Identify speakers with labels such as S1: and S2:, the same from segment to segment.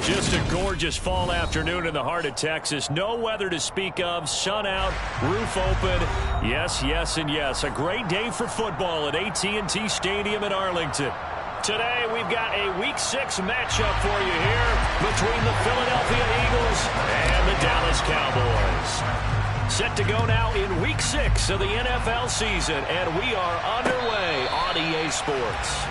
S1: Just a gorgeous fall afternoon in the heart of Texas. No weather to speak of. Sun out, roof open. Yes, yes, and yes. A great day for football at AT&T Stadium in Arlington. Today, we've got a Week 6 matchup for you here between the Philadelphia Eagles and the Dallas Cowboys. Set to go now in Week 6 of the NFL season, and we are underway on EA Sports.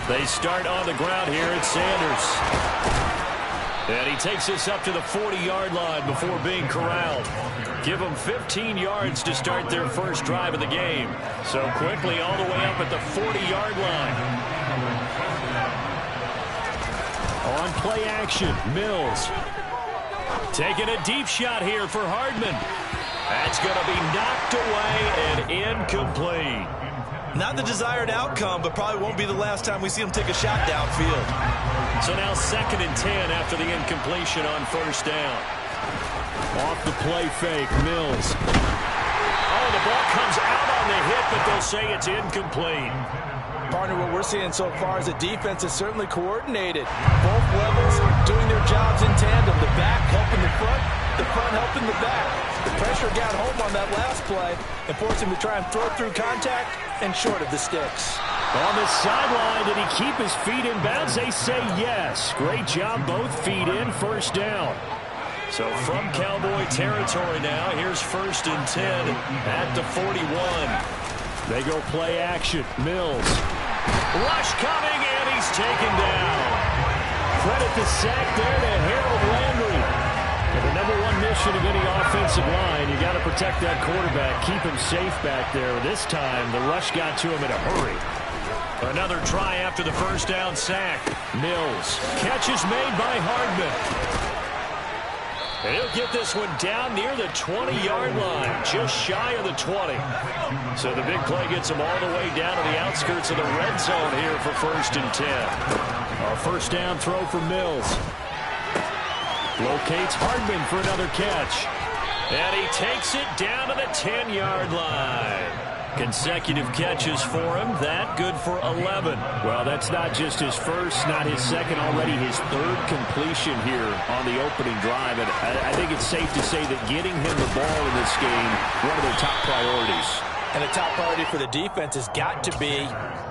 S1: They start on the ground here. It's Sanders. And he takes this up to the 40-yard line before being corralled. Give them 15 yards to start their first drive of the game. So quickly all the way up at the 40-yard line. On play action, Mills. Taking a deep shot here for Hardman. That's going to be knocked away and incomplete.
S2: Not the desired outcome, but probably won't be the last time we see him take a shot downfield.
S1: So now 2nd and 10 after the incompletion on first down. Off the play fake, Mills. Oh, the ball comes out on the hit, but they'll say it's incomplete.
S2: Partner, what we're seeing so far is the defense is certainly coordinated. Both levels doing their jobs in tandem. The back helping the front helping the back. The pressure got home on that last play and forced him to try and throw through contact and short of the sticks.
S1: On the sideline, did he keep his feet in bounds? They say yes. Great job, both feet in, first down. So from Cowboy territory now, here's 1st and 10 at the 41. They go play action. Mills. Rush coming, and he's taken down. Credit the sack there to Harold Landry. And the #1 mission of any offensive line, you got to protect that quarterback, keep him safe back there. This time, the rush got to him in a hurry. Another try after the first down sack. Mills. Catch is made by Hardman. And he'll get this one down near the 20-yard line, just shy of the 20. So the big play gets him all the way down to the outskirts of the red zone here for 1st and 10. A first down throw for Mills. Locates Hardman for another catch. And he takes it down to the 10-yard line. Consecutive catches for him. That good for 11. Well, that's not just his first, not his second, already his 3rd completion here on the opening drive. And I think it's safe to say that getting him the ball in this game, one of their top priorities.
S2: And a top priority for the defense has got to be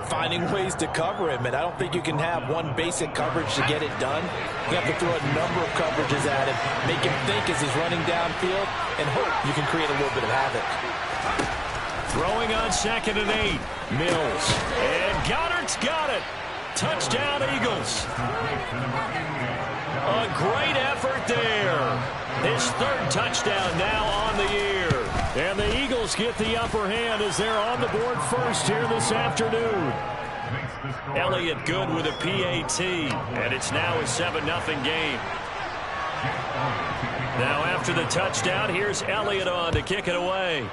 S2: finding ways to cover him. And I don't think you can have one basic coverage to get it done. You have to throw a number of coverages at him, make him think as he's running downfield, and hope you can create a little bit of havoc.
S1: Throwing on 2nd and 8. Mills. And Goddard's got it. Touchdown, Eagles. A great effort there. His 3rd touchdown now on the year. And the Eagles get the upper hand as they're on the board first here this afternoon. Elliott good with a PAT. And it's now a 7-0 game. Now after the touchdown, here's Elliott on to kick it away.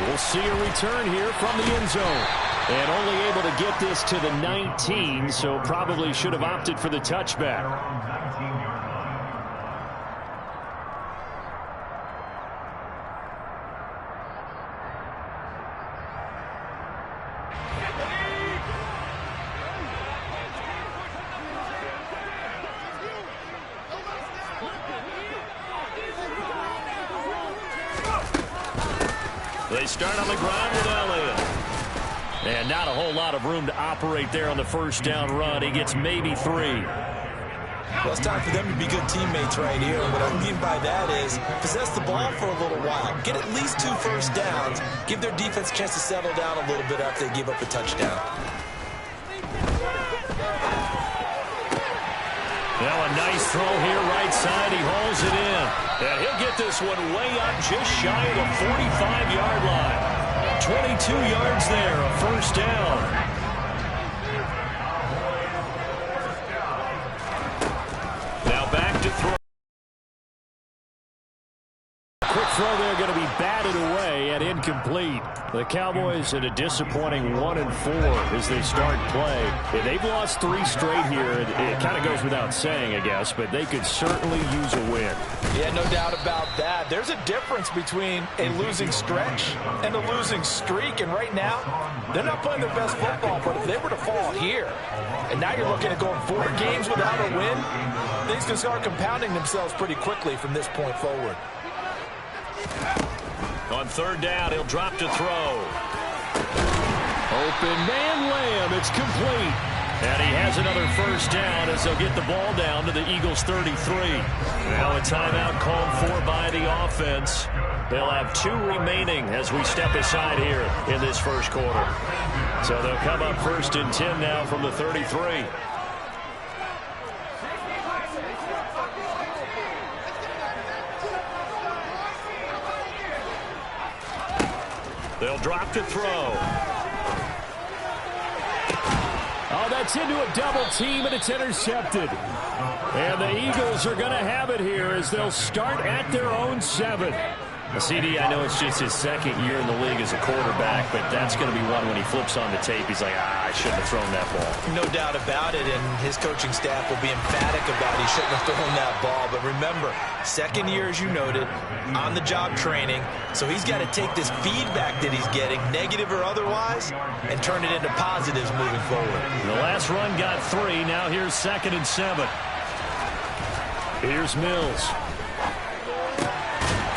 S1: We'll see a return here from the end zone. And only able to get this to the 19, so probably should have opted for the touchback. They start on the ground with Elliott. And not a whole lot of room to operate there on the first down run. He gets maybe 3.
S2: Well, it's time for them to be good teammates right here. And what I mean by that is possess the ball for a little while. Get at least 2 first downs. Give their defense a chance to settle down a little bit after they give up a touchdown.
S1: Now a nice throw here right side. He hauls it in. And he'll get this one way up just shy of the 45-yard line. 22 yards there, a first down. Now back to throw. Quick throw there going to be batted away and incomplete. lead. The Cowboys at a disappointing 1-4 as they start play. They've lost 3 straight here. It kind of goes without saying, I guess, but they could certainly use a win.
S2: Yeah, no doubt about that. There's a difference between a losing stretch and a losing streak, and right now, they're not playing their best football, but if they were to fall here, and now you're looking at going 4 games without a win, things can start compounding themselves pretty quickly from this point forward.
S1: On 3rd down, he'll drop to throw. Open man Lamb. It's complete. And he has another 1st down as they'll get the ball down to the Eagles' 33. Now a timeout called for by the offense. They'll have 2 remaining as we step aside here in this 1st quarter. So they'll come up 1st and 10 now from the 33. They'll drop to throw. Oh, that's into a double team, and it's intercepted. And the Eagles are going to have it here as they'll start at their own 7. CD, I know it's just his 2nd year in the league as a quarterback, but that's going to be one when he flips on the tape. He's like, I shouldn't have thrown that ball.
S2: No doubt about it, and his coaching staff will be emphatic about he shouldn't have thrown that ball. But remember, 2nd year, as you noted, on-the-job training, so he's got to take this feedback that he's getting, negative or otherwise, and turn it into positives moving forward.
S1: The last run got 3. Now here's 2nd and 7. Here's Mills.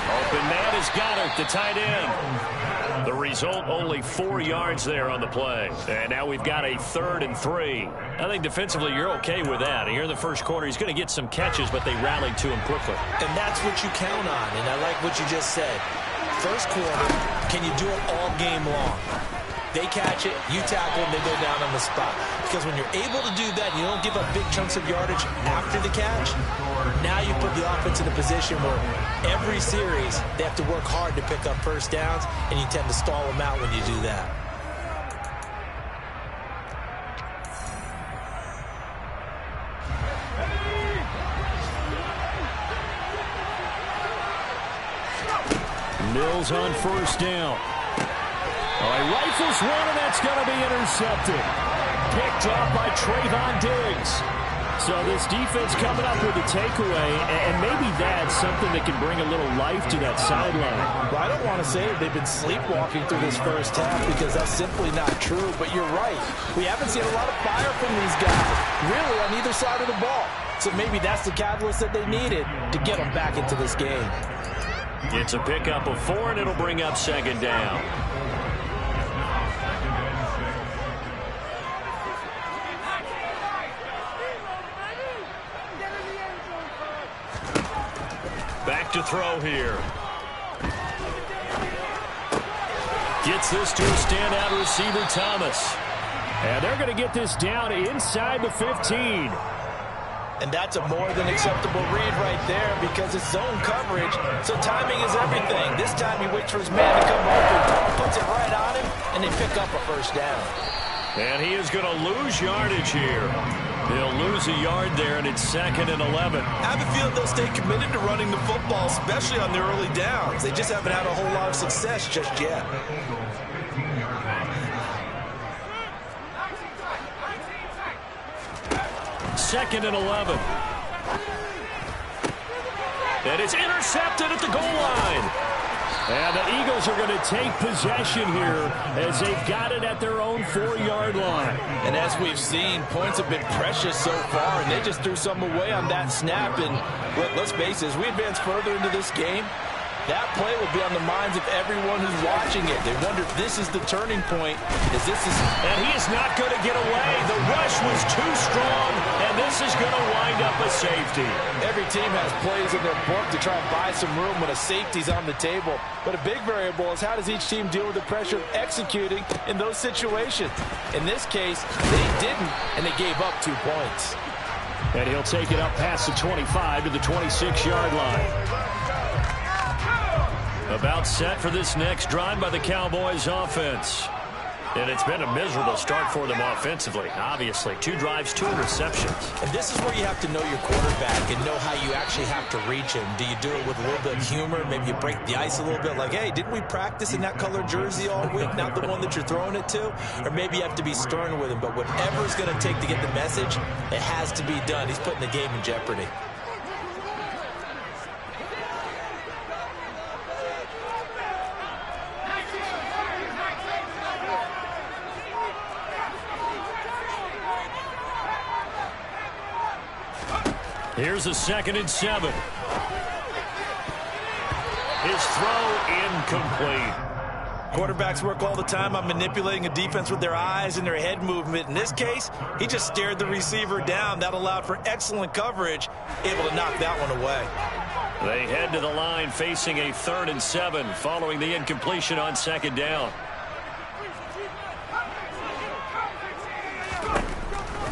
S1: Open man has got it, the tight end. The result, only 4 yards there on the play. And now we've got a 3rd and 3. I think defensively you're okay with that. Here in the 1st quarter, he's going to get some catches, but they rallied to him quickly.
S2: And that's what you count on, and I like what you just said. 1st quarter, can you do it all game long? They catch it, you tackle them, they go down on the spot. Because when you're able to do that, you don't give up big chunks of yardage after the catch, now you put the offense in a position where every series they have to work hard to pick up 1st downs, and you tend to stall them out when you do that.
S1: Mills on 1st down. All right, rifles one, and that's going to be intercepted. Picked off by Trayvon Diggs. So this defense coming up with a takeaway, and maybe that's something that can bring a little life to that sideline.
S2: Well, I don't want to say they've been sleepwalking through this 1st half because that's simply not true, but you're right. We haven't seen a lot of fire from these guys, really, on either side of the ball. So maybe that's the catalyst that they needed to get them back into this game.
S1: It's a pickup of 4, and it'll bring up 2nd down. Back to throw here. Gets this to a standout receiver, Thomas. And they're going to get this down inside the 15.
S2: And that's a more than acceptable read right there because it's zone coverage, so timing is everything. This time he waits for his man to come open, puts it right on him, and they pick up a 1st down.
S1: And he is going to lose yardage here. They'll lose a yard there, and it's 2nd and 11.
S2: I have a feeling they'll stay committed to running the football, especially on their early downs. They just haven't had a whole lot of success just yet.
S1: Second and 11. And it's intercepted at the goal line. And the Eagles are going to take possession here as they've got it at their own 4-yard line.
S2: And as we've seen, points have been precious so far, and they just threw some away on that snap. And let's face it, as we advance further into this game, that play will be on the minds of everyone who's watching it. They wonder if this is the turning point.
S1: And he is not going to get away. The rush was too strong, and this is going to wind up a safety.
S2: Every team has plays in their book to try and buy some room when a safety's on the table. But a big variable is how does each team deal with the pressure of executing in those situations. In this case, they didn't, and they gave up 2 points.
S1: And he'll take it up past the 25 to the 26-yard line. About set for this next drive by the Cowboys offense. And it's been a miserable start for them offensively, obviously. 2 drives, 2 interceptions.
S2: And this is where you have to know your quarterback and know how you actually have to reach him. Do you do it with a little bit of humor? Maybe you break the ice a little bit like, hey, didn't we practice in that color jersey all week, not the one that you're throwing it to? Or maybe you have to be stern with him. But whatever it's going to take to get the message, it has to be done. He's putting the game in jeopardy.
S1: Here's a 2nd and 7. His throw incomplete.
S2: Quarterbacks work all the time on manipulating a defense with their eyes and their head movement. In this case, he just stared the receiver down. That allowed for excellent coverage, able to knock that one away.
S1: They head to the line facing a 3rd and 7 following the incompletion on 2nd down.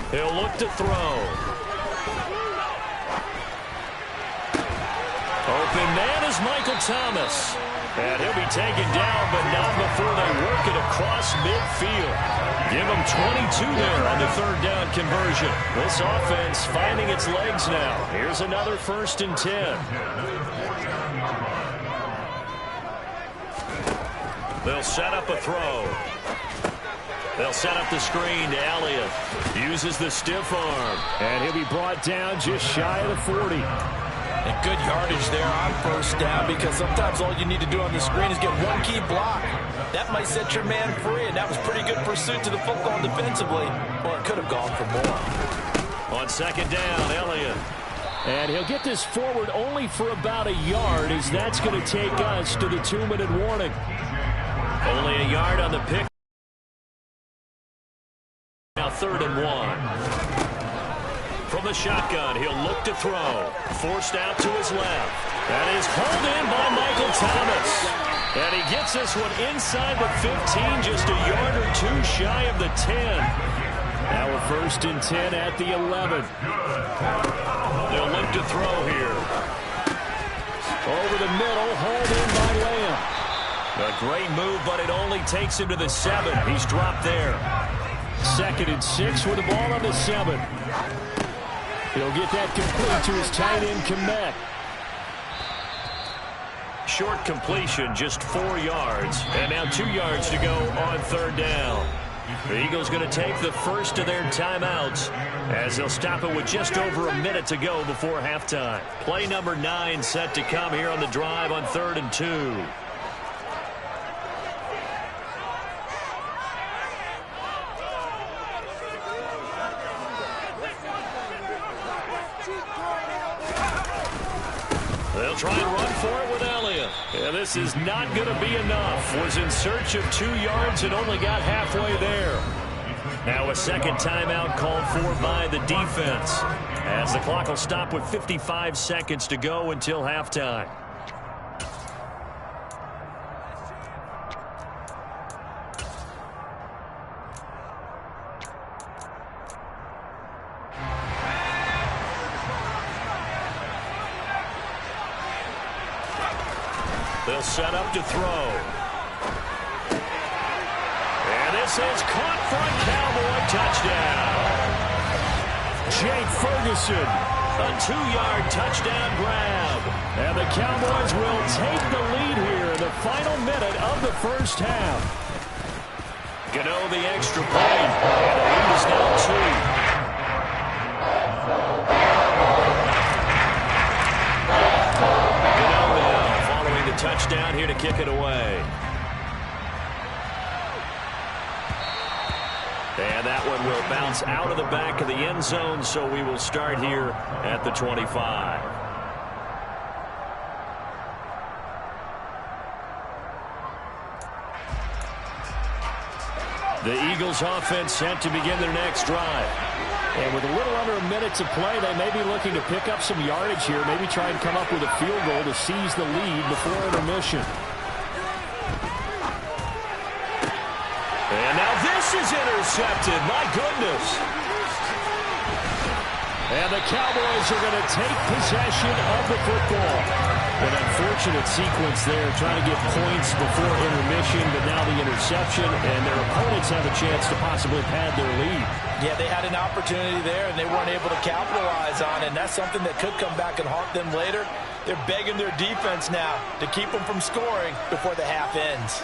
S1: He'll look to throw. Open man is Michael Thomas. And he'll be taken down, but not before they work it across midfield. Give him 22 there on the 3rd down conversion. This offense finding its legs now. Here's another 1st and 10. They'll set up a throw. They'll set up the screen to Elliott. Uses the stiff arm. And he'll be brought down just shy of the 40.
S2: And good yardage there on 1st down, because sometimes all you need to do on the screen is get one key block. That might set your man free, and that was pretty good pursuit to the football defensively. Well, it could have gone for more.
S1: On 2nd down, Elliott. And he'll get this forward only for about a yard, as that's going to take us to the 2-minute warning. Only a yard on the pick. Now 3rd and 1. From the shotgun, he'll look to throw. Forced out to his left. That is pulled in by Michael Thomas. And he gets this one inside the 15, just a yard or 2 shy of the 10. Now a 1st and 10 at the 11. They'll look to throw here. Over the middle, hauled in by Lamb. A great move, but it only takes him to the 7. He's dropped there. 2nd and 6 with the ball on the 7. He'll get that complete to his tight end, Komet. Short completion, just 4 yards. And now 2 yards to go on 3rd down. The Eagles going to take the first of their timeouts as they'll stop it with just over a minute to go before halftime. Play number 9 set to come here on the drive on 3rd and 2. They'll try and run for it with Elliott. And this is not going to be enough. Was in search of 2 yards and only got halfway there. Now a 2nd timeout called for by the defense, as the clock will stop with 55 seconds to go until halftime. They'll set up to throw. And this is caught for a Cowboy touchdown. Jake Ferguson, a 2-yard touchdown grab. And the Cowboys will take the lead here in the final minute of the 1st half. Gano the extra point. And the lead is now 2. Touchdown here to kick it away. And that one will bounce out of the back of the end zone, so we will start here at the 25. The Eagles offense set to begin their next drive. And with a little under a minute to play, they may be looking to pick up some yardage here, maybe try and come up with a field goal to seize the lead before intermission. And now this is intercepted. My goodness. And the Cowboys are going to take possession of the football. An unfortunate sequence there, trying to get points before intermission, but now the interception, and their opponents have a chance to possibly pad their lead.
S2: Yeah, they had an opportunity there, and they weren't able to capitalize on it, and that's something that could come back and haunt them later. They're begging their defense now to keep them from scoring before the half ends.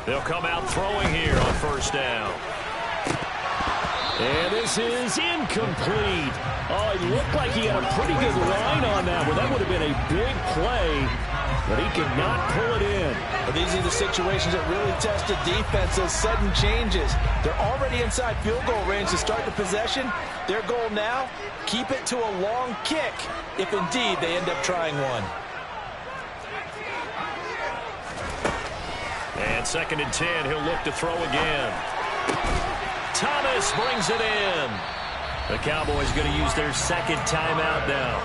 S1: They'll come out throwing here on first down. And this is incomplete. Oh, it looked like he had a pretty good line on that one. That would have been a big play, but he could not pull it in.
S2: But these are the situations that really test the defense, those sudden changes. They're already inside field goal range to start the possession. Their goal now, keep it to a long kick, if indeed they end up trying one.
S1: And 2nd and 10, he'll look to throw again. Thomas brings it in. The Cowboys going to use their second timeout now,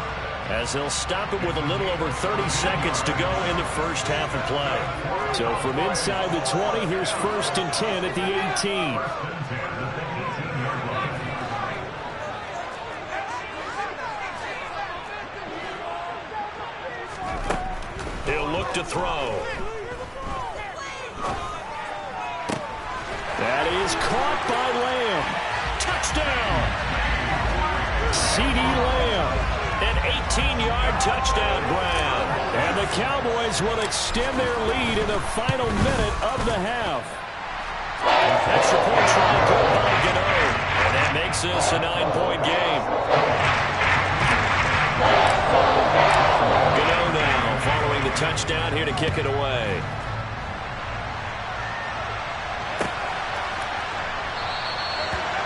S1: as they'll stop it with a little over 30 seconds to go in the first half of play. So from inside the 20, here's 1st and 10 at the 18. He'll look to throw. That is caught by Lamb. Touchdown! C.D. Lamb. An 18-yard touchdown grab. And the Cowboys will extend their lead in the final minute of the half. Extra point try good by Gano. And that makes this a 9-point game. Gano now following the touchdown here to kick it away.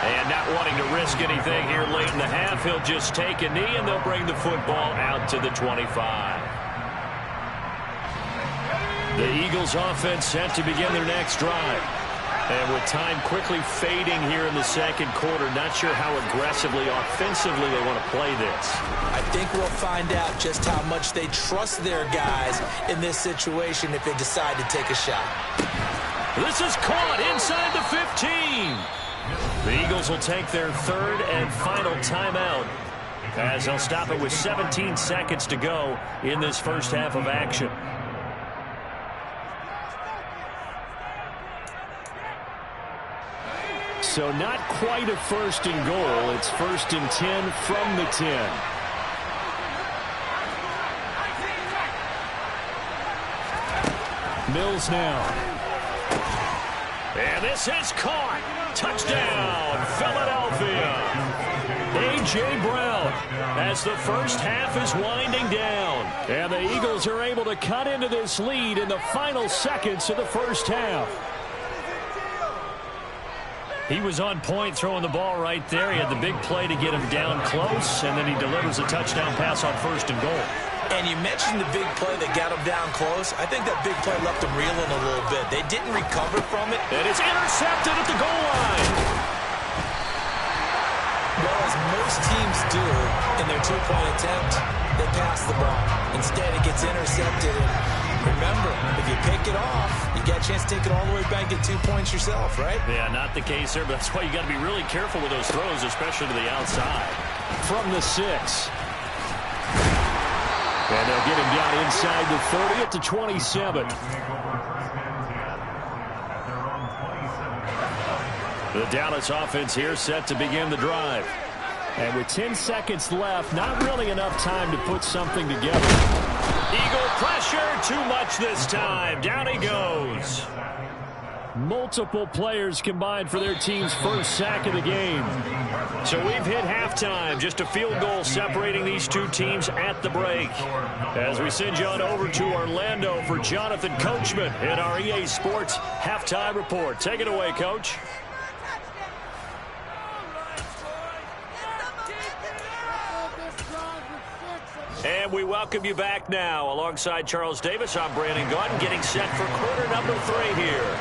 S1: And not wanting to risk anything here late in the half, he'll just take a knee, and they'll bring the football out to the 25. The Eagles' offense set to begin their next drive. And with time quickly fading here in the second quarter, not sure how aggressively, offensively they want to play this.
S2: I think we'll find out just how much they trust their guys in this situation if they decide to take a shot.
S1: This is caught inside the 15. The Eagles will take their third and final timeout, as they'll stop it with 17 seconds to go in this first half of action. So not quite a 1st and goal. It's 1st and 10 from the 10. Mills now. And this is caught. Touchdown, Philadelphia. A.J. Brown as the first half is winding down. And the Eagles are able to cut into this lead in the final seconds of the first half. He was on point throwing the ball right there. He had the big play to get him down close, and then he delivers a touchdown pass on 1st and goal.
S2: And you mentioned the big play that got him down close. I think that big play left him reeling a little bit. They didn't recover from it.
S1: And it's intercepted at the goal line.
S2: Well, as most teams do in their two-point attempt, they pass the ball. Instead, it gets intercepted. And remember, if you pick it off, you get a chance to take it all the way back and get 2 points yourself, right?
S1: Yeah, not the case there, but that's why you got to be really careful with those throws, especially to the outside. From the 6. And they'll get him down inside the 30 at the 27. The Dallas offense here set to begin the drive. And with 10 seconds left, not really enough time to put something together. Eagle pressure, too much this time. Down he goes. Multiple players combined for their team's first sack of the game. So we've hit halftime. Just a field goal separating these two teams at the break. As we send you on over to Orlando for Jonathan Coachman in our EA Sports Halftime Report. Take it away, Coach. And we welcome you back now. Alongside Charles Davis, I'm Brandon Gaudin, getting set for quarter number 3 here.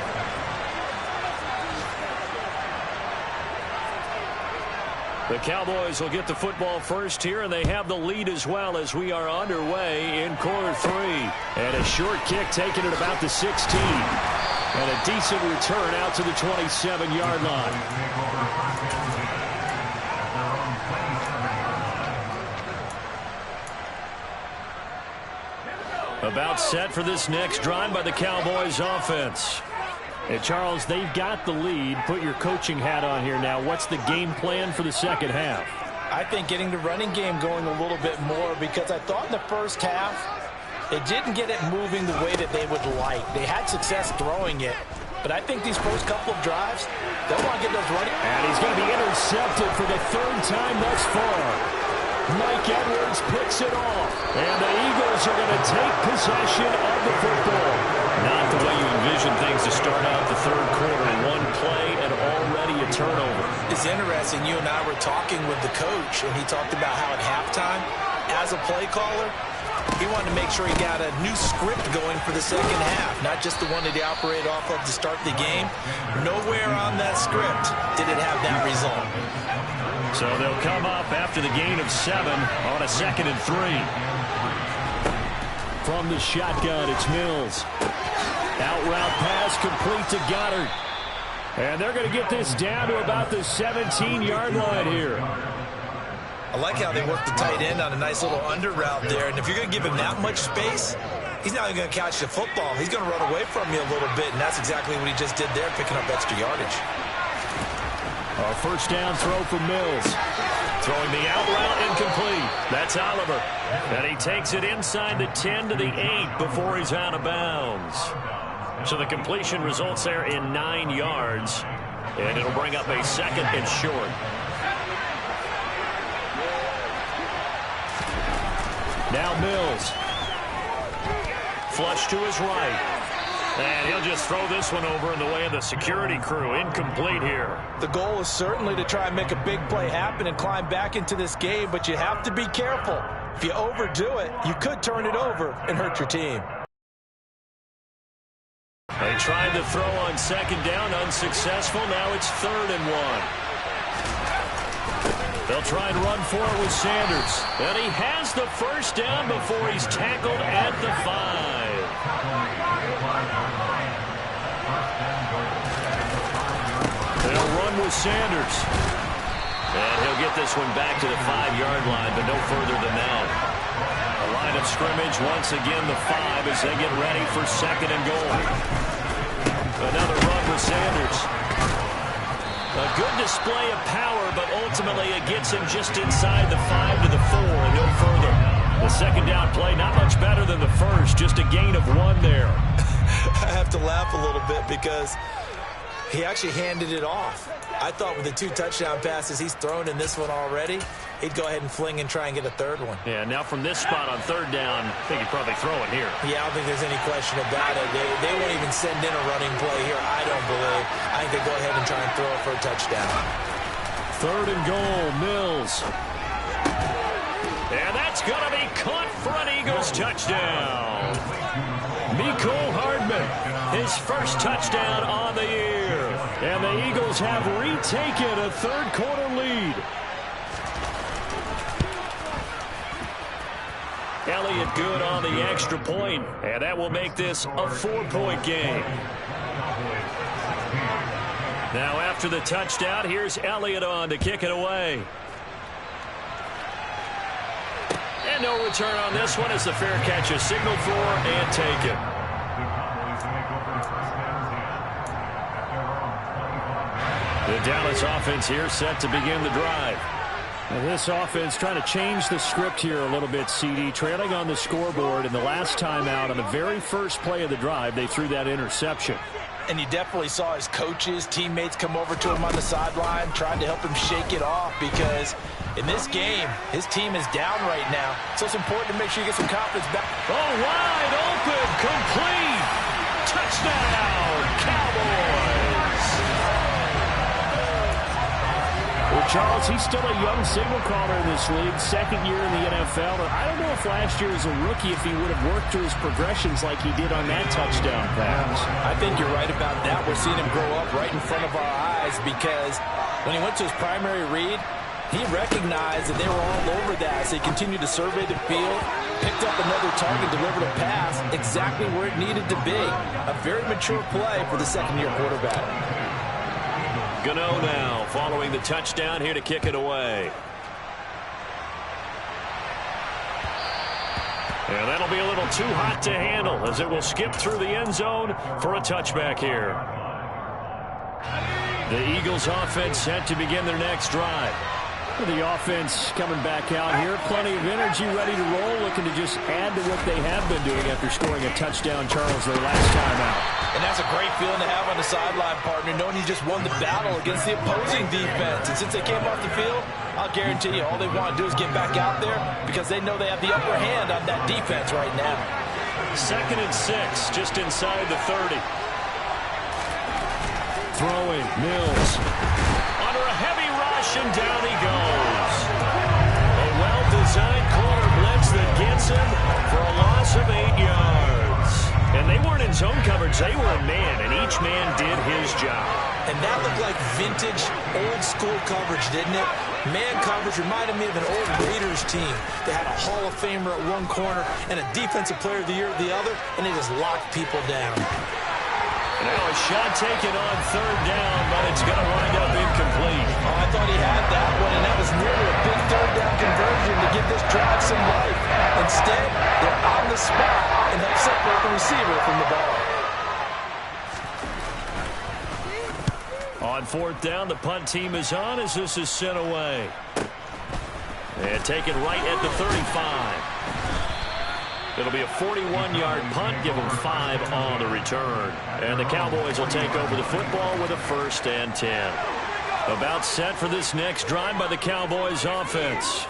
S1: The Cowboys will get the football first here, and they have the lead as well as we are underway in quarter 3. And a short kick taken at about the 16. And a decent return out to the 27-yard line. About set for this next drive by the Cowboys offense.
S3: Hey, Charles, they've got the lead. Put your coaching hat on here now. What's the game plan for the second half?
S2: I think getting the running game going a little bit more, because I thought in the first half they didn't get it moving the way that they would like. They had success throwing it, but I think these first couple of drives, they'll want to get those running.
S3: And he's going to be intercepted for the third time thus far. Mike Edwards picks it off, and the Eagles are going to take possession of the football.
S1: Not the way you envision things to start out the third quarter. One play and already a turnover.
S2: It's interesting. You and I were talking with the coach, and he talked about how at halftime, as a play caller, he wanted to make sure he got a new script going for the second half, not just the one that he operated off of to start the game. Nowhere on that script did it have that result.
S1: So they'll come up after the gain of 7 on a 2nd and 3.
S3: From the shotgun, it's Mills. Out route pass complete to Goddard. And they're going to get this down to about the 17-yard line here.
S2: I like how they work the tight end on a nice little under route there. And if you're going to give him that much space, he's not even going to catch the football. He's going to run away from you a little bit, and that's exactly what he just did there, picking up extra yardage.
S3: A first down throw for Mills.
S1: Throwing the out route incomplete. That's Oliver. And he takes it inside the 10 to the 8 before he's out of bounds. So the completion results there in 9 yards. And it'll bring up a 2nd and short.
S3: Now Mills.
S1: Flush to his right. And he'll just throw this one over in the way of the security crew. Incomplete here.
S2: The goal is certainly to try and make a big play happen and climb back into this game, but you have to be careful. If you overdo it, you could turn it over and hurt your team.
S1: They tried to throw on 2nd down, unsuccessful. Now it's 3rd and 1. They'll try and run for it with Sanders. And he has the first down before he's tackled at the 5. They'll run with Sanders. And he'll get this one back to the 5-yard line, but no further than that. A line of scrimmage, once again the 5 as they get ready for 2nd and goal. Another run with Sanders. A good display of power, but ultimately it gets him just inside the 5 to the 4 and no further. The 2nd down play, not much better than the first, just a gain of 1 there.
S2: I have to laugh a little bit because he actually handed it off. I thought with the 2 touchdown passes he's thrown in this one already, he'd go ahead and fling and try and get a 3rd one.
S1: Yeah, now from this spot on 3rd down, I think he'd probably throw it here.
S2: Yeah, I don't think there's any question about it. They won't even send in a running play here, I don't believe. I think they go ahead and try and throw it for a touchdown.
S3: 3rd and goal, Mills.
S1: And that's going to be caught for an Eagles touchdown.
S3: Mecole Hardman,
S1: his first touchdown on the year.
S3: And the Eagles have retaken a 3rd quarter lead.
S1: Elliott good on the extra point, and that will make this a 4-point game. Now after the touchdown, here's Elliott on to kick it away. And no return on this one as the fair catch is signaled for and taken. The Dallas offense here set to begin the drive.
S3: Now this offense trying to change the script here a little bit, CD. Trailing on the scoreboard, and the last time out on the very first play of the drive, they threw that interception.
S2: And you definitely saw his coaches, teammates come over to him on the sideline, trying to help him shake it off, because in this game, his team is down right now. So it's important to make sure you get some confidence back.
S1: Oh, wide open, complete. Touchdown, Cowboys.
S3: Well, Charles, he's still a young signal caller in this league, 2nd year in the NFL. And I don't know if last year as a rookie, if he would have worked through his progressions like he did on that touchdown pass.
S2: I think you're right about that. We're seeing him grow up right in front of our eyes, because when he went to his primary read, he recognized that they were all over that. So he continued to survey the field, picked up another target, delivered a pass exactly where it needed to be. A very mature play for the 2nd-year quarterback.
S1: Gano now following the touchdown here to kick it away. And that'll be a little too hot to handle as it will skip through the end zone for a touchback here. The Eagles offense set to begin their next drive.
S3: The offense coming back out here. Plenty of energy, ready to roll, looking to just add to what they have been doing after scoring a touchdown, Charles, their last time out.
S2: And that's a great feeling to have on the sideline, partner, knowing you just won the battle against the opposing defense. And since they came off the field, I'll guarantee you all they want to do is get back out there because they know they have the upper hand on that defense right now.
S1: 2nd and 6, just inside the 30.
S3: Throwing, Mills.
S1: Under a heavy rush, and down he goes. A well-designed corner blitz that gets him for a loss of 8 yards. And they weren't in zone coverage. They were in man, and each man did his job.
S2: And that looked like vintage, old-school coverage, didn't it? Man coverage reminded me of an old Raiders team. They had a Hall of Famer at one corner and a Defensive Player of the Year at the other, and they just locked people down.
S1: Now a shot taken on 3rd down, but it's going to wind up incomplete.
S2: Oh, I thought he had that one, and that was nearly a big 3rd down conversion to give this drive some life. Instead, they're on the spot and help separate the receiver from the ball.
S1: On 4th down, the punt team is on as this is sent away. And taken right at the 35. It'll be a 41-yard punt, give them 5 on the return. And the Cowboys will take over the football with a 1st and 10. About set for this next drive by the Cowboys offense.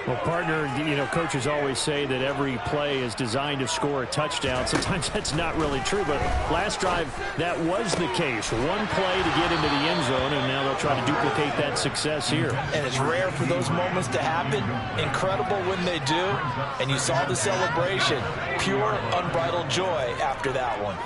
S3: Well, partner, you know, coaches always say that every play is designed to score a touchdown. Sometimes that's not really true, but last drive, that was the case. One play to get into the end zone, and now they'll try to duplicate that success here.
S2: And it's rare for those moments to happen. Incredible when they do. And you saw the celebration. Pure, unbridled joy after that one.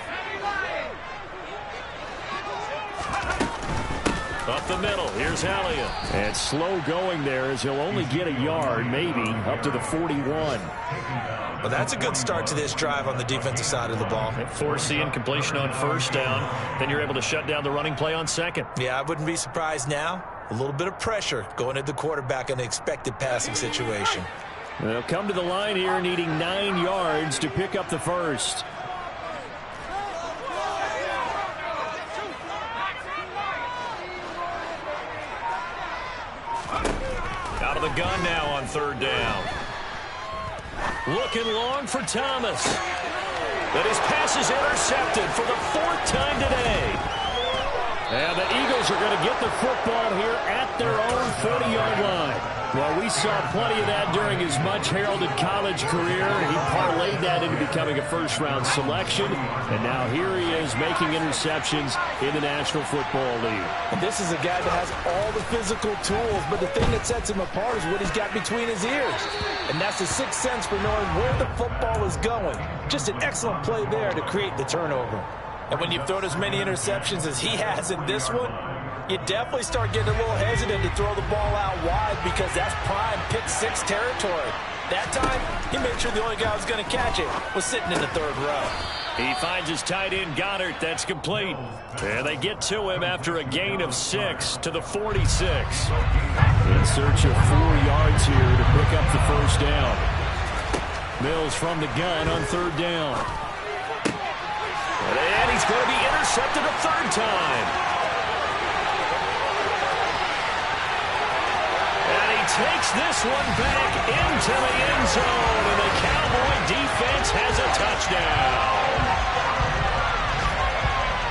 S1: Up the middle, here's Elliott.
S3: And slow going there as he'll only get a yard, maybe, up to the 41.
S2: Well, that's a good start to this drive on the defensive side of the ball.
S1: Force the incompletion on 1st down. Then you're able to shut down the running play on 2nd.
S2: Yeah, I wouldn't be surprised now. A little bit of pressure going at the quarterback in an expected passing situation.
S3: They'll come to the line here needing 9 yards to pick up the 1st.
S1: Out of the gun now on 3rd down. Looking long for Thomas. But his pass is intercepted for the 4th time today. And the Eagles are going to get the football here at their own 40-yard line. Well, we saw plenty of that during his much-heralded college career. He parlayed that into becoming a first-round selection. And now here he is making interceptions in the National Football League.
S2: And this is a guy that has all the physical tools, but the thing that sets him apart is what he's got between his ears. And that's the sixth sense for knowing where the football is going. Just an excellent play there to create the turnover. And when you've thrown as many interceptions as he has in this one, you definitely start getting a little hesitant to throw the ball out wide because that's prime pick-6 territory. That time, he made sure the only guy who was going to catch it was sitting in the 3rd row.
S1: He finds his tight end, Goddard. That's complete. And they get to him after a gain of 6 to the 46.
S3: In search of 4 yards here to pick up the 1st down. Mills from the gun on 3rd down.
S1: And he's going to be intercepted a 3rd time. And he takes this one back into the end zone. And the Cowboy defense has a touchdown.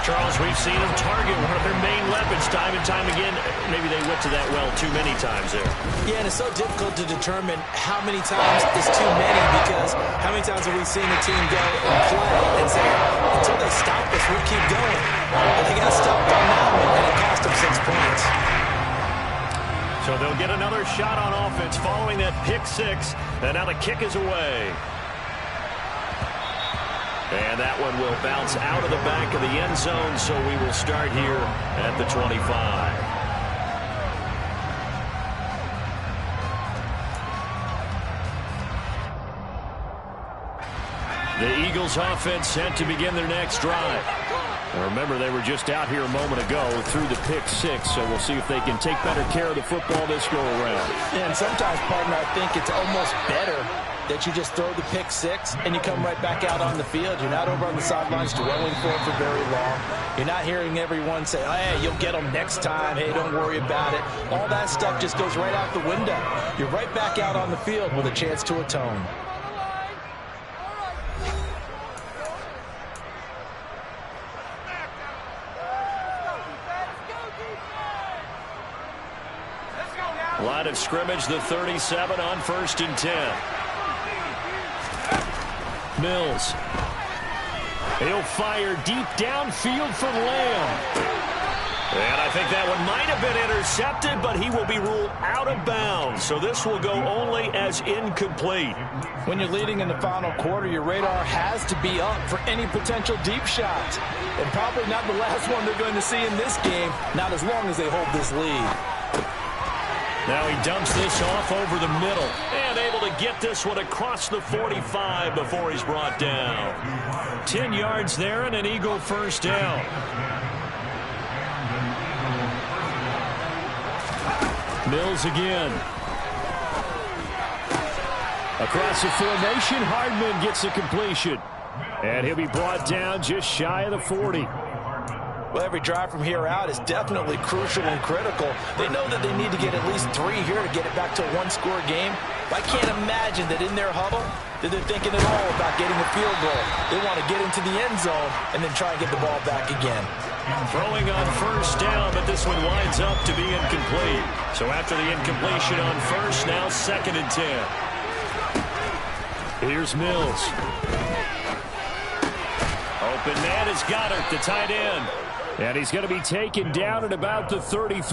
S1: Charles, we've seen them target one of their main weapons time and time again. Maybe they went to that well too many times there.
S2: Yeah, and it's so difficult to determine how many times is too many because how many times have we seen a team go and play and say, until they stop us, we'll keep going. And they got stopped on that one, and it cost them 6 points.
S1: So they'll get another shot on offense following that pick-6, and now the kick is away. And that one will bounce out of the back of the end zone, so we will start here at the 25. The Eagles offense set to begin their next drive. And remember, they were just out here a moment ago through the pick-6, so we'll see if they can take better care of the football this go-around.
S2: Yeah, and sometimes, partner, I think it's almost better that you just throw the pick six and you come right back out on the field. You're not over on the sidelines dwelling for it for very long. You're not hearing everyone say, oh, hey, you'll get them next time. Hey, don't worry about it. All that stuff just goes right out the window. You're right back out on the field with a chance to atone.
S1: Line of scrimmage, the 37 on 1st and 10. Mills. He'll fire deep downfield for Lamb. And I think that one might have been intercepted, but he will be ruled out of bounds. So this will go only as incomplete.
S2: When you're leading in the final quarter, your radar has to be up for any potential deep shots. And probably not the last one they're going to see in this game, not as long as they hold this lead.
S1: Now he dumps this off over the middle and able to get this one across the 45 before he's brought down. 10 yards there and an Eagle first down. Mills again. Across the formation, Hardman gets the completion. And he'll be brought down just shy of the 40.
S2: Well, every drive from here out is definitely crucial and critical. They know that they need to get at least 3 here to get it back to a one-score game. But I can't imagine that in their huddle that they're thinking at all about getting a field goal. They want to get into the end zone and then try and get the ball back again.
S1: Throwing on first down, but this one winds up to be incomplete. So after the incompletion on first, now 2nd and 10. Here's Mills. Open man is Goddard, the tight end. And he's going to be taken down at about the 33.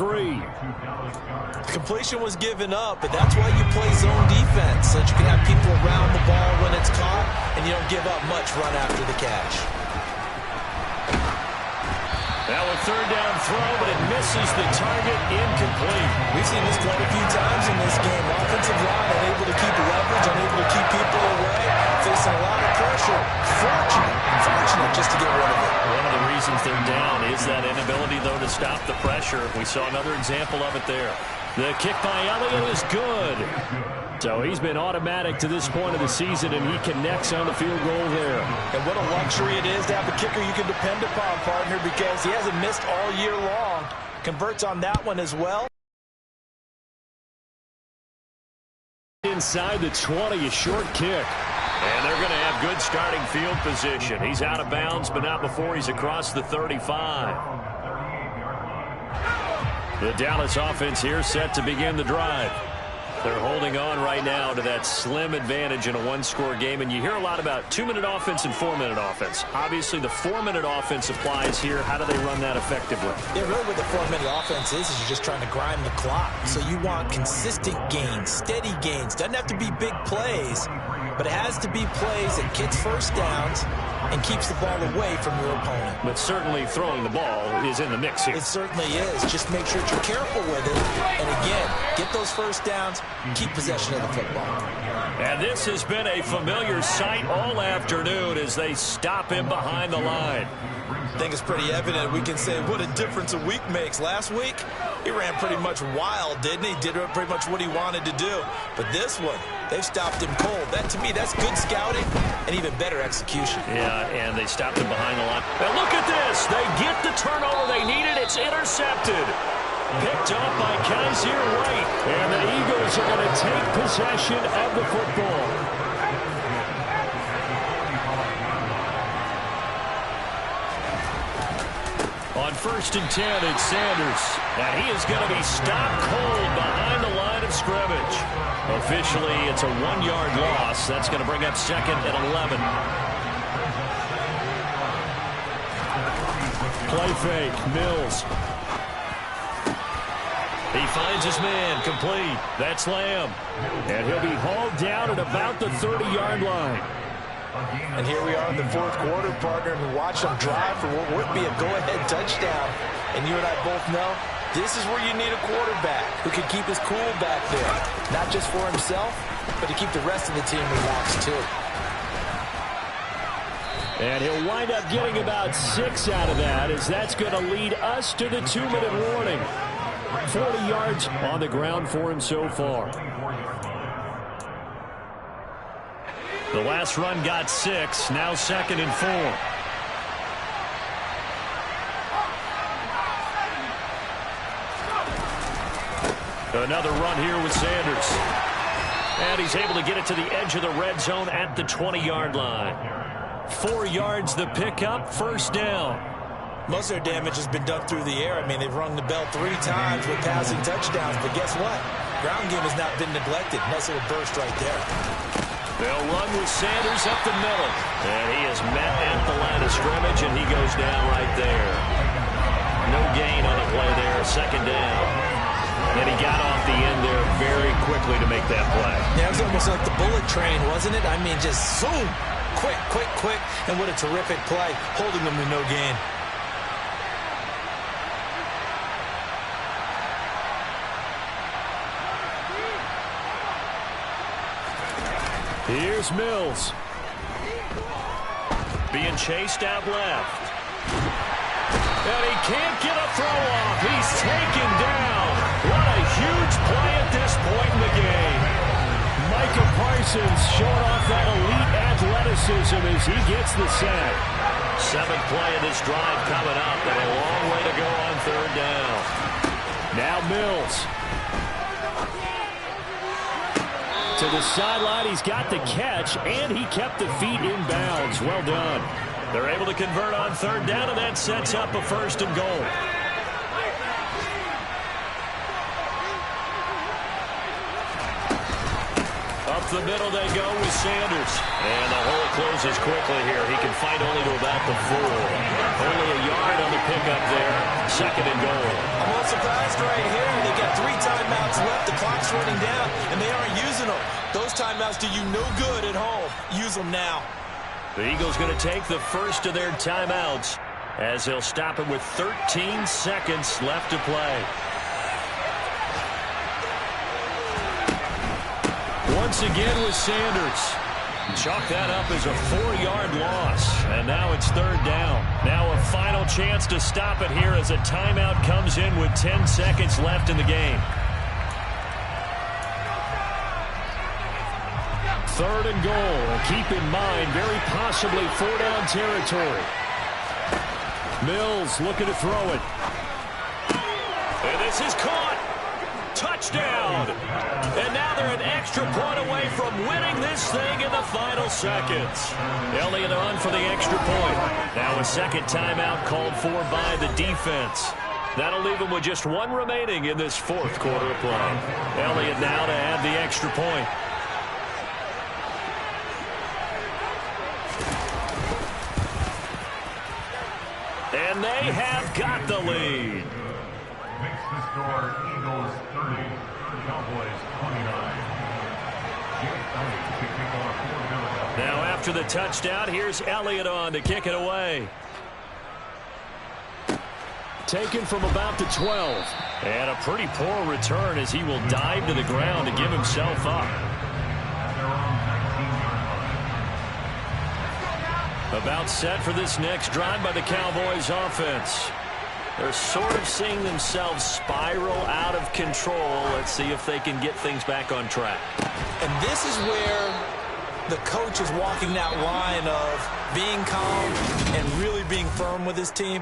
S2: Completion was given up, but that's why you play zone defense, so that you can have people around the ball when it's caught, and you don't give up much run after the catch.
S1: Now a 3rd down throw, but it misses the target, incomplete.
S2: We've seen this quite a few times in this game. Offensive line unable to keep leverage, unable to keep people away, facing a lot of pressure. Fortunate just to get rid of it.
S1: One of the reasons they're down is that inability, though, to stop the pressure. We saw another example of it there. The kick by Elliott is good. So he's been automatic to this point of the season, and he connects on the field goal there.
S2: And what a luxury it is to have a kicker you can depend upon, partner, because he hasn't missed all year long. Converts on that one as well.
S1: Inside the 20, a short kick. And they're going to have good starting field position. He's out of bounds, but not before he's across the 35. The Dallas offense here set to begin the drive. They're holding on right now to that slim advantage in a one-score game. And you hear a lot about 2-minute offense and 4-minute offense. Obviously, the 4-minute offense applies here. How do they run that effectively?
S2: Yeah, really what the 4-minute offense is you're just trying to grind the clock. So you want consistent gains, steady gains. Doesn't have to be big plays, but it has to be plays that gets first downs and keeps the ball away from your opponent.
S1: But certainly throwing the ball is in the mix here.
S2: It certainly is. Just make sure that you're careful with it. And again, get those first downs, keep possession of the football.
S1: And this has been a familiar sight all afternoon as they stop him behind the line.
S2: I think it's pretty evident. We can say what a difference a week makes. Last week, he ran pretty much wild, didn't he? Did pretty much what he wanted to do. But this one, they've stopped him cold. That, to me, that's good scouting and even better execution.
S1: Yeah, and they stopped him behind the line. And look at this. They get the turnover they needed. It's intercepted. Picked up by Kaiser White. And the Eagles are going to take possession of the football. On 1st and 10, it's Sanders. And he is going to be stopped cold behind the line of scrimmage. Officially, it's a 1-yard loss. That's going to bring up 2nd and 11. Play fake, Mills. He finds his man, complete. That's Lamb. And he'll be hauled down at about the 30-yard line.
S2: And here we are in the 4th quarter, partner, and watch them drive for what would be a go-ahead touchdown. And you and I both know this is where you need a quarterback who can keep his cool back there. Not just for himself, but to keep the rest of the team relaxed, too.
S3: And he'll wind up getting about 6 out of that, as that's going to lead us to the 2-minute warning. 40 yards on the ground for him so far.
S1: The last run got 6. Now 2nd and 4. Another run here with Sanders. And he's able to get it to the edge of the red zone at the 20-yard line. 4 yards the pickup, 1st down.
S2: Most of their damage has been done through the air. I mean, they've rung the bell 3 times with passing touchdowns. But guess what? Ground game has not been neglected. Nice little burst right there.
S1: They'll run with Sanders up the middle. And he is met at the line of scrimmage, and he goes down right there. No gain on the play there, 2nd down. And he got off the end there very quickly to make that play.
S2: Yeah, it was almost like the bullet train, wasn't it? I mean, just zoom. Quick, quick, quick. And what a terrific play, holding them to no gain.
S1: Here's Mills. Being chased out left. And he can't get a throw off. He's taken down. What a huge play at this point in the game. Micah Parsons showing off that elite athleticism as he gets the sack. 7th play of this drive coming up, and a long way to go on 3rd down. Now Mills. To the sideline, he's got the catch, and he kept the feet in bounds. Well done. They're able to convert on 3rd down, and that sets up a 1st and goal. Up the middle they go with Sanders. And the hole closes quickly here. He can fight only to about the 4. Only a yard on the pickup there. 2nd and goal.
S2: I'm a little surprised right here. They've got 3 timeouts left. The clock's running down, and they aren't using them. Those timeouts do you no good at home. Use them now.
S1: The Eagles going to take the first of their timeouts as they'll stop it with 13 seconds left to play. Once again with Sanders. Chalk that up as a 4-yard loss. And now it's 3rd down. Now a final chance to stop it here as a timeout comes in with 10 seconds left in the game. 3rd and goal. Keep in mind, very possibly 4-down territory. Mills looking to throw it. And this is caught. Touchdown. And now they're an extra point away from winning this thing in the final seconds. Elliott on for the extra point. Now a 2nd timeout called for by the defense. That'll leave them with just 1 remaining in this 4th quarter of play. Elliott now to add the extra point. And they have got the lead.
S4: Makes the score Eagles 30, Cowboys 29.
S1: Now after the touchdown, here's Elliott on to kick it away. Taken from about the 12. And a pretty poor return as he will dive to the ground to give himself up. About set for this next drive by the Cowboys offense. They're sort of seeing themselves spiral out of control. Let's see if they can get things back on track.
S2: And this is where the coach is walking that line of being calm and really being firm with his team.